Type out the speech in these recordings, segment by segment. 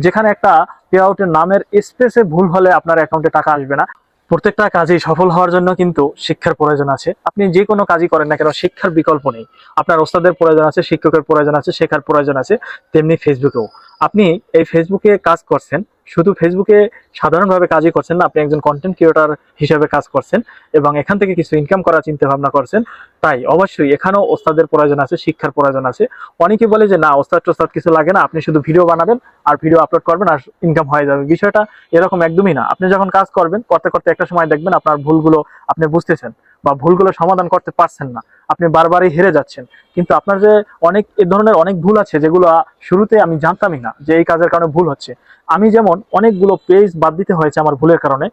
যেখানে একটা পে আউটের নামের স্পেসে ভুল হলে আপনার অ্যাকাউন্টে টাকা আসবে না। প্রত্যেকটা কাজেই সফল হওয়ার জন্য কিন্তু শিক্ষার প্রয়োজন আছে। আপনি যে কোনো কাজই করেন না কেন, শিক্ষার বিকল্প নেই। আপনার ওস্তাদের প্রয়োজন আছে, শিক্ষকের প্রয়োজন আছে, শেখার প্রয়োজন আছে। তেমনি ফেসবুকেও আপনি এই ফেসবুকে কাজ করছেন, শুধু ফেসবুকে সাধারণভাবে কাজই করছেন না, আপনি একজন কন্টেন্ট ক্রিয়েটর হিসেবে কাজ করছেন এবং এখান থেকে কিছু ইনকাম করার চিন্তা ভাবনা করছেন। তাই অবশ্যই এখানেও ওস্তাদের প্রয়োজন আছে, শিক্ষার প্রয়োজন আছে। অনেকে বলে যে না, ওস্তাদ টোস্তাদ কিছু লাগে না, আপনি শুধু ভিডিও বানাবেন আর ভিডিও আপলোড করবেন আর ইনকাম হয়ে যাবে। বিষয়টা এরকম একদমই না। আপনি যখন কাজ করবেন, করতে করতে একটা সময় দেখবেন আপনার ভুলগুলো আপনি বুঝতেছেন বা ভুলগুলো সমাধান করতে পারছেন না, আপনি বারবারই হেরে যাচ্ছেন। কিন্তু আপনার যে অনেক এ ধরনের অনেক ভুল আছে যেগুলো শুরুতে আমি জানতামই না যে এই কাজের কারণে ভুল হচ্ছে। আমি যেমন অনেকগুলো পেজ বাদ দিতে হয়েছে আমার ভুলের কারণে।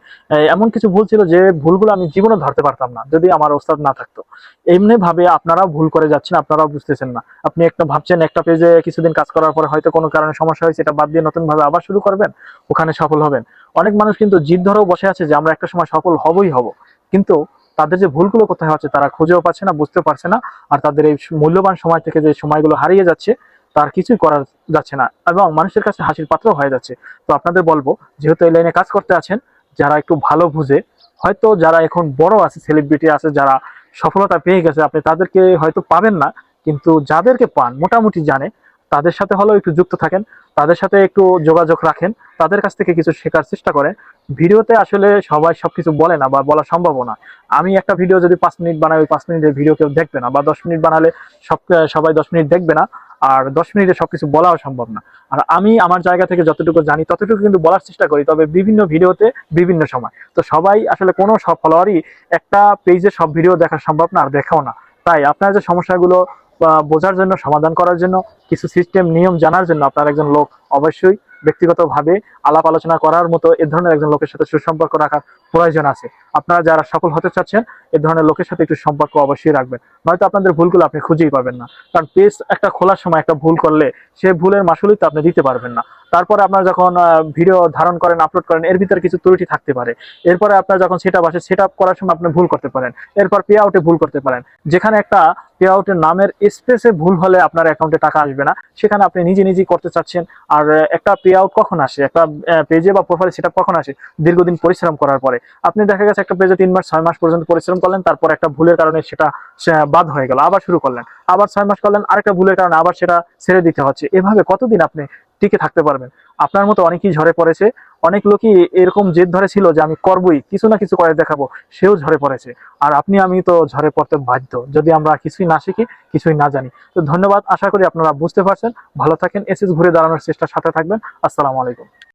এমন কিছু ভুল ছিল যে ভুলগুলো আমি জীবনে ধরতে পারতাম না যদি আমার ওস্তাদ না থাকতো। এমনি ভাবে আপনারাও ভুল করে যাচ্ছেন, আপনারাও বুঝতেছেন না। আপনি একটা ভাবছেন একটা পেজে কিছুদিন কাজ করার পরে হয়তো কোনো কারণে সমস্যা হয়েছে, এটা বাদ দিয়ে নতুন ভাবে আবার শুরু করবেন, ওখানে সফল হবেন। অনেক মানুষ কিন্তু জিদ ধরেও বসে আছে যে আমরা একটা সময় সফল হবই হব, কিন্তু তাদের যে ভুলগুলো কোথায় হচ্ছে তারা খুঁজেও পাচ্ছে না, বুঝতে পারছে না। আর তাদের এই মূল্যবান সময় থেকে যে সময়গুলো হারিয়ে যাচ্ছে, তার কিছুই করা যাচ্ছে না এবং মানুষের কাছে হাসির পাত্র হয়ে যাচ্ছে। তো আপনাদের বলবো, যেহেতু এই লাইনে কাজ করতে আছেন, যারা একটু ভালো বুঝে, হয়তো যারা এখন বড় আছে, সেলিব্রিটি আছে, যারা সফলতা পেয়ে গেছে, আপনি তাদেরকে হয়তো পাবেন না, কিন্তু যাদেরকে পান মোটামুটি জানে, তাদের সাথে হলেও একটু যুক্ত থাকেন, তাদের সাথে একটু যোগাযোগ রাখেন, তাদের কাছ থেকে কিছু শেখার চেষ্টা করেন। ভিডিওতে আসলে সবাই সবকিছু বলে না বা বলা সম্ভব না। আমি একটা ভিডিও যদি 5 মিনিট বানাই, ওই 5 মিনিটের ভিডিও কেউ দেখবে না, বা 10 মিনিট বানালে সবাই 10 মিনিট দেখবে না। আর 10 মিনিটে সবকিছু বলাও সম্ভব না। আর আমি আমার জায়গা থেকে যতটুকু জানি ততটুকু কিন্তু বলার চেষ্টা করি, তবে বিভিন্ন ভিডিওতে বিভিন্ন সময়। তো সবাই আসলে কোনো সব ফলোয়ারই একটা পেজে সব ভিডিও দেখা সম্ভব না, আর দেখাও না। তাই আপনার যে সমস্যাগুলো বোঝার জন্য, সমাধান করার জন্য, কিছু সিস্টেম নিয়ম জানার জন্য আপনার একজন লোক অবশ্যই ব্যক্তিগতভাবে আলাপ আলোচনা করার মতো এ ধরনের একজন লোকের সাথে সুসম্পর্ক রাখার প্রয়োজন আছে। আপনারা যারা সফল হতে চাচ্ছেন, এ ধরনের লোকের সাথে একটু সম্পর্ক অবশ্যই রাখবেন, নয়তো আপনাদের ভুলগুলো আপনি খুঁজেই পাবেন না। কারণ পেজ একটা খোলার সময় একটা ভুল করলে সে ভুলের মাসুলই তো আপনি দিতে পারবেন না। তারপরে আপনারা যখন ভিডিও ধারণ করেন, আপলোড করেন, এর ভিতরে কিছু ত্রুটি থাকতে পারে। এরপরে আপনার যখন সেট আপ আসে, সেট আপ করার সময় আপনি ভুল করতে পারেন, এরপর পে আউটে ভুল করতে পারেন। যেখানে একটা পে আউটের নামের স্পেসে ভুল হলে আপনার অ্যাকাউন্টে টাকা আসবে না, সেখানে আপনি নিজে নিজেই করতে চাচ্ছেন। আর একটা পে আউট কখন আসে, একটা পেজে বা প্রোফাইলে সেটা কখন আসে? দীর্ঘদিন পরিশ্রম করার পরে। আপনি দেখা গেছে একটা পেজে 3 মাস 6 মাস পর্যন্ত পরিশ্রম করলেন, তারপর একটা ভুলের কারণে সেটা বাদ হয়ে গেল, আবার শুরু করলেন, আবার 6 মাস করলেন, আরেকটা ভুলের কারণে আবার সেটা ছেড়ে দিতে হচ্ছে। এভাবে কতদিন আপনি টিকে থাকতে পারবেন? আপনার মতো অনেকেই ঝরে পড়েছে। অনেক লোকই এরকম জেদ ধরে ছিল যে আমি করবই, কিছু না কিছু করে দেখাবো, সেও ঝরে পড়েছে। আর আপনি আমি তো ঝরে পড়তে বাধ্য যদি আমরা কিছুই না শিখি, কিছুই না জানি। তো ধন্যবাদ, আশা করি আপনারা বুঝতে পারছেন। ভালো থাকেন, এসএস ঘুরে দাঁড়ানোর চেষ্টার সাথে থাকবেন। আসসালামু আলাইকুম।